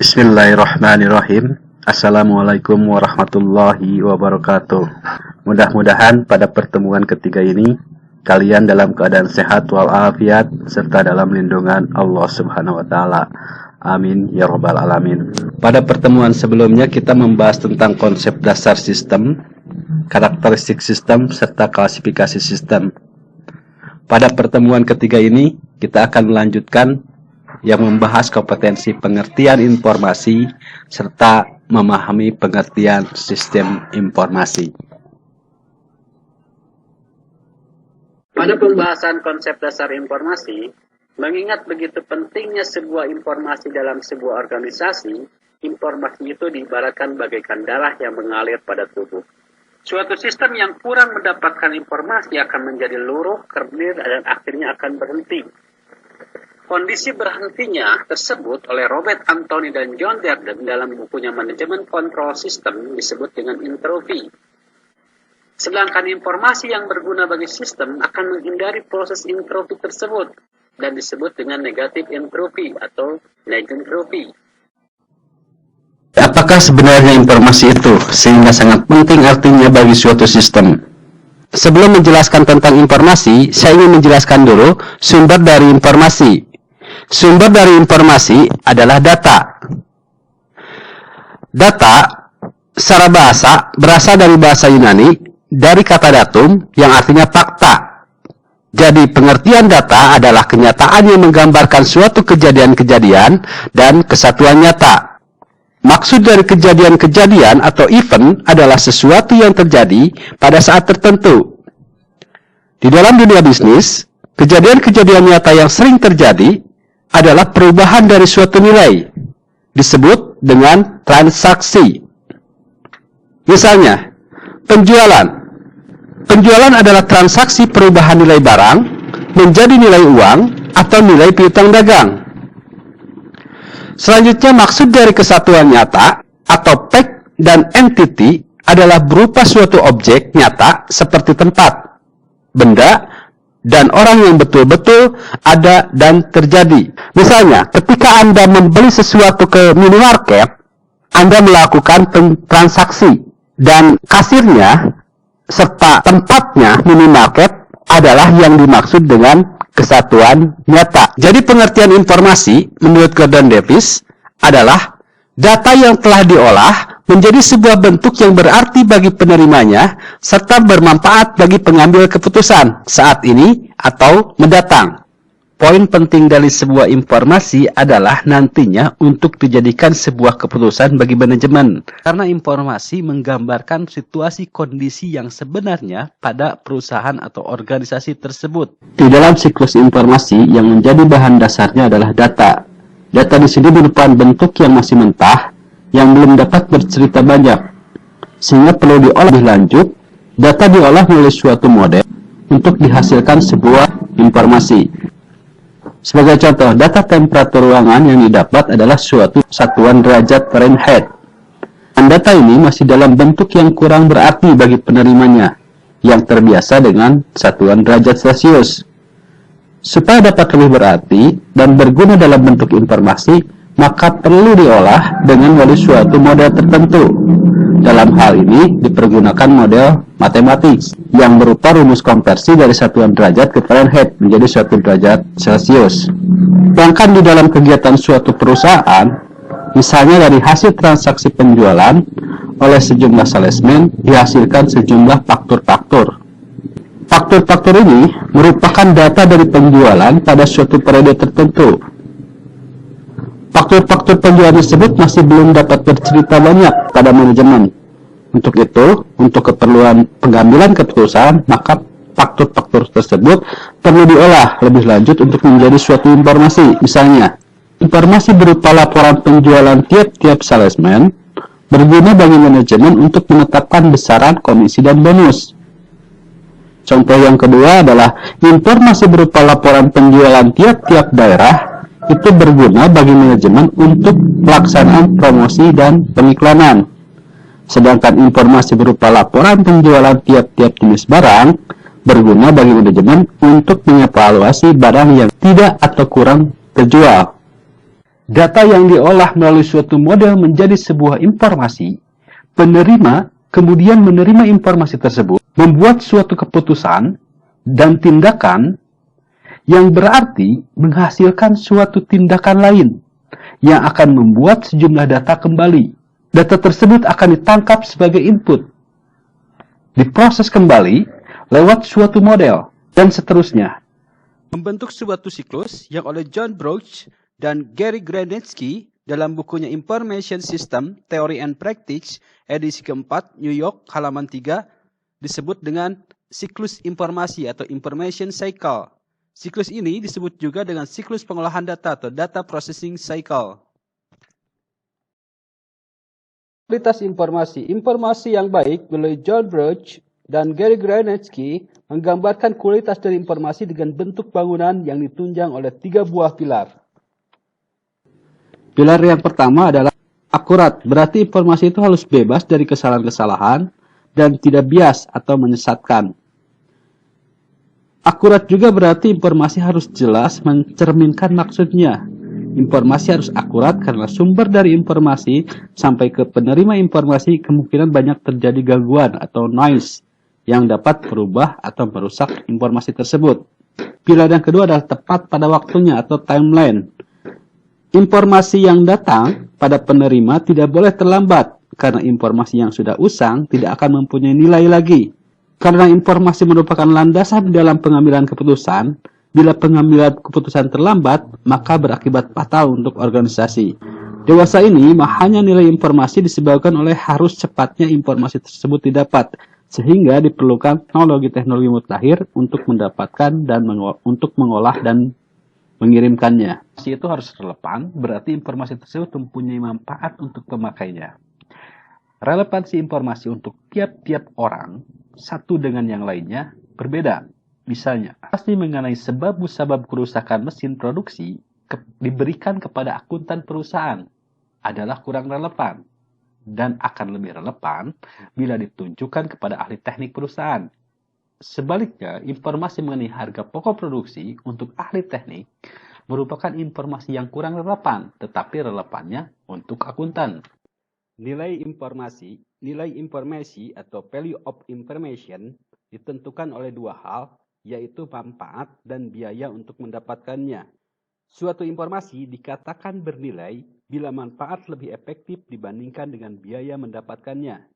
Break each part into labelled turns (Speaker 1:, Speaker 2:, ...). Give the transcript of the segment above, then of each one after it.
Speaker 1: Bismillahirrahmanirrahim. Assalamualaikum warahmatullahi wabarakatuh. Mudah-mudahan pada pertemuan ketiga ini kalian dalam keadaan sehat walafiat serta dalam lindungan Allah Subhanahu wa taala. Amin ya rabbal alamin. Pada pertemuan sebelumnya kita membahas tentang konsep dasar sistem, karakteristik sistem serta klasifikasi sistem. Pada pertemuan ketiga ini kita akan melanjutkan yang membahas kompetensi pengertian informasi serta memahami pengertian sistem informasi. Pada pembahasan konsep dasar informasi, mengingat begitu pentingnya sebuah informasi dalam sebuah organisasi, informasi itu diibaratkan bagaikan darah yang mengalir pada tubuh. Suatu sistem yang kurang mendapatkan informasi akan menjadi luruh, kerdil, dan akhirnya akan berhenti. Kondisi berhentinya tersebut oleh Robert Anthony dan John Darden dalam bukunya Manajemen Kontrol Sistem disebut dengan entropi. Sedangkan informasi yang berguna bagi sistem akan menghindari proses entropi tersebut dan disebut dengan negatif entropi atau negentropi. Apakah sebenarnya informasi itu sehingga sangat penting artinya bagi suatu sistem? Sebelum menjelaskan tentang informasi, saya ingin menjelaskan dulu sumber dari informasi. Sumber dari informasi adalah data. Data secara bahasa berasal dari bahasa Yunani dari kata datum yang artinya fakta. Jadi pengertian data adalah kenyataan yang menggambarkan suatu kejadian-kejadian dan kesatuan nyata. Maksud dari kejadian-kejadian atau event adalah sesuatu yang terjadi pada saat tertentu. Di dalam dunia bisnis, kejadian-kejadian nyata yang sering terjadi adalah perubahan dari suatu nilai, disebut dengan transaksi. Misalnya, penjualan. Penjualan adalah transaksi perubahan nilai barang menjadi nilai uang atau nilai piutang dagang. Selanjutnya, maksud dari kesatuan nyata atau fact dan entity adalah berupa suatu objek nyata seperti tempat, benda, dan orang yang betul-betul ada dan terjadi. Misalnya, ketika Anda membeli sesuatu ke minimarket, Anda melakukan transaksi dan kasirnya serta tempatnya minimarket adalah yang dimaksud dengan kesatuan nyata. Jadi pengertian informasi menurut Gordon Davis adalah data yang telah diolah menjadi sebuah bentuk yang berarti bagi penerimanya serta bermanfaat bagi pengambil keputusan saat ini atau mendatang. Poin penting dari sebuah informasi adalah nantinya untuk dijadikan sebuah keputusan bagi manajemen. Karena informasi menggambarkan situasi kondisi yang sebenarnya pada perusahaan atau organisasi tersebut. Di dalam siklus informasi yang menjadi bahan dasarnya adalah data. Data di sini merupakan bentuk yang masih mentah, yang belum dapat bercerita banyak. Sehingga perlu diolah lebih lanjut, data diolah melalui suatu model untuk dihasilkan sebuah informasi. Sebagai contoh, data temperatur ruangan yang didapat adalah suatu satuan derajat Fahrenheit. Dan data ini masih dalam bentuk yang kurang berarti bagi penerimanya, yang terbiasa dengan satuan derajat Celcius. Supaya dapat lebih berarti dan berguna dalam bentuk informasi, maka perlu diolah dengan melalui suatu model tertentu. Dalam hal ini dipergunakan model matematis yang berupa rumus konversi dari satuan derajat ke Fahrenheit menjadi suatu derajat Celcius. Sedangkan di dalam kegiatan suatu perusahaan, misalnya dari hasil transaksi penjualan oleh sejumlah salesman dihasilkan sejumlah faktur-faktur. Faktur-faktur ini merupakan data dari penjualan pada suatu periode tertentu. Faktur-faktur penjualan tersebut masih belum dapat bercerita banyak pada manajemen. Untuk itu, untuk keperluan pengambilan keputusan, maka faktur-faktur tersebut perlu diolah lebih lanjut untuk menjadi suatu informasi. Misalnya, informasi berupa laporan penjualan tiap-tiap salesman berguna bagi manajemen untuk menetapkan besaran komisi dan bonus. Contoh yang kedua adalah informasi berupa laporan penjualan tiap-tiap daerah itu berguna bagi manajemen untuk pelaksanaan promosi dan pengiklanan. Sedangkan informasi berupa laporan penjualan tiap-tiap jenis barang berguna bagi manajemen untuk mengevaluasi barang yang tidak atau kurang terjual. Data yang diolah melalui suatu model menjadi sebuah informasi, penerima kemudian menerima informasi tersebut, membuat suatu keputusan dan tindakan yang berarti menghasilkan suatu tindakan lain yang akan membuat sejumlah data kembali. Data tersebut akan ditangkap sebagai input, diproses kembali lewat suatu model, dan seterusnya.
Speaker 2: Membentuk suatu siklus yang oleh John Brooks dan Gary Granetsky dalam bukunya Information System, Theory and Practice, edisi keempat, New York, halaman 3, disebut dengan siklus informasi atau information cycle. Siklus ini disebut juga dengan siklus pengolahan data atau data processing cycle. Kualitas informasi. Informasi yang baik melalui John Brooks dan Gary Granetsky menggambarkan kualitas dari informasi dengan bentuk bangunan yang ditunjang oleh 3 buah pilar. Pilar yang pertama adalah akurat, berarti informasi itu harus bebas dari kesalahan-kesalahan dan tidak bias atau menyesatkan. Akurat juga berarti informasi harus jelas mencerminkan maksudnya. Informasi harus akurat karena sumber dari informasi sampai ke penerima informasi kemungkinan banyak terjadi gangguan atau noise yang dapat berubah atau merusak informasi tersebut. Pilar yang kedua adalah tepat pada waktunya atau timeline. Informasi yang datang pada penerima tidak boleh terlambat karena informasi yang sudah usang tidak akan mempunyai nilai lagi. Karena informasi merupakan landasan dalam pengambilan keputusan, bila pengambilan keputusan terlambat, maka berakibat fatal untuk organisasi. Dewasa ini, hanya nilai informasi disebabkan oleh harus cepatnya informasi tersebut didapat, sehingga diperlukan teknologi-teknologi mutakhir untuk mendapatkan dan untuk mengolah dan mengirimkannya. Informasi itu harus relevan, berarti informasi tersebut mempunyai manfaat untuk pemakainya. Relevansi informasi untuk tiap-tiap orang, satu dengan yang lainnya, berbeda. Misalnya, informasi mengenai sebab-musabab kerusakan mesin produksi diberikan kepada akuntan perusahaan adalah kurang relevan dan akan lebih relevan bila ditunjukkan kepada ahli teknik perusahaan. Sebaliknya, informasi mengenai harga pokok produksi untuk ahli teknik merupakan informasi yang kurang relevan, tetapi relevannya untuk akuntan. Nilai informasi atau value of information ditentukan oleh 2 hal, yaitu manfaat dan biaya untuk mendapatkannya. Suatu informasi dikatakan bernilai bila manfaat lebih efektif dibandingkan dengan biaya mendapatkannya.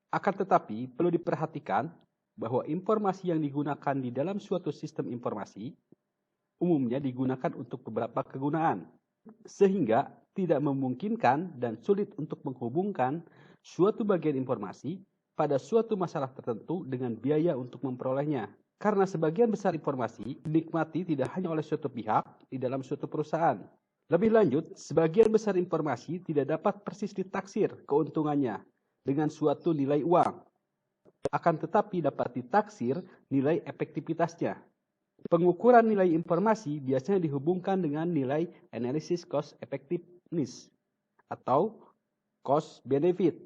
Speaker 2: Akan tetapi, perlu diperhatikan bahwa informasi yang digunakan di dalam suatu sistem informasi umumnya digunakan untuk beberapa kegunaan, sehingga tidak memungkinkan dan sulit untuk menghubungkan suatu bagian informasi pada suatu masalah tertentu dengan biaya untuk memperolehnya. Karena sebagian besar informasi dinikmati tidak hanya oleh suatu pihak di dalam suatu perusahaan. Lebih lanjut, sebagian besar informasi tidak dapat persis ditaksir keuntungannya dengan suatu nilai uang. Akan tetapi dapat ditaksir nilai efektivitasnya. Pengukuran nilai informasi biasanya dihubungkan dengan nilai analysis cost effectiveness atau cost benefit.